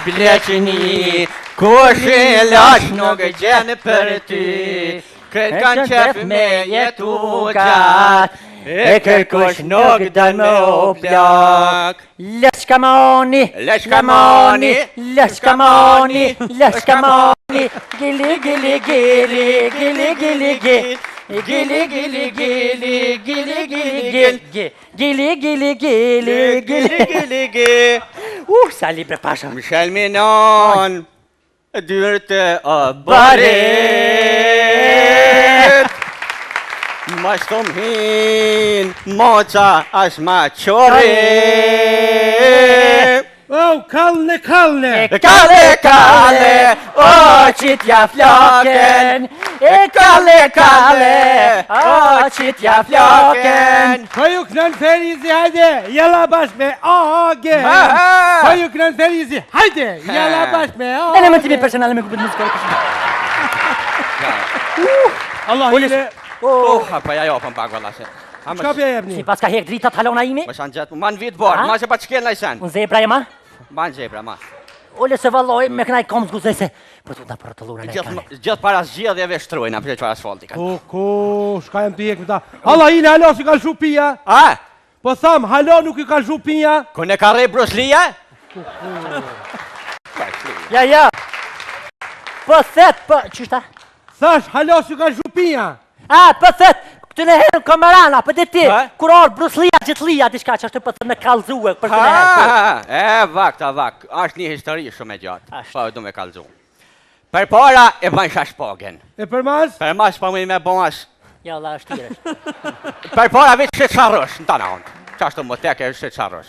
bleqeni, kush i lash nuk gjen për ty. Këtë kanë qef me jetu gjatë, e kërkush nuk dën me u plak. Leshkamoni, Leshkamoni, leshkamoni, leshkamoni, gili gili gili, gili gili gili. Gili gili gili, gili gili gili, gili gili gili, gili gili. Sa libre pasha. Michel Minon, dyrte o baret. Ma shtom hin, moca as ma qore. Oh, kalne, kalne! Kalle, kalle, o qitja floken. Kalle, kalle, o qitja floken. Ko ju knën Ferizi, hajde, jella bashkë me AG! Ko ju knën Ferizi, hajde, jella bashkë me AG! Elementi personale me kupit muzikore. Allah ile, Pa ja jopën pak valla se. shka pja jebni? Si pas ka hek drita t'halona imi? Më shanë gjatë, ma në vitë borë, ma që pa që kjellë në i sen. Unë zebra e ma? Ma në gjebra, ma. Ole se valloj me kënaj kom zguzej se për të da për të lura në e kane. Gjithë para zgjedhjeve shtrujna, për që qëfar asfalti ka. Shka jem të jek me ta. Allah ile, halo si ka lëshu pia. A? Po tham, halo nuk i ka lëshu pia. Kone ka rej Bruce Lee-a? Ja. Po thet, po, qështa? Thash, halo si ka lëshu pia. Po thet, këtë në herën kamerana, për dhe ti, kur orë Bruce Lee-a, gjithë Lee-a, diçka që është për të me kalzue, për të në herë. Vak, është një histori shumë e gjatë, pa du me kalzu. Për para e ban shashpogen. E për mas? Për mas pa me bonas. Ja, la, është tire. Për para vetë shetë qarrosh, në tana unë. Qashtu më teke shetë qarrosh.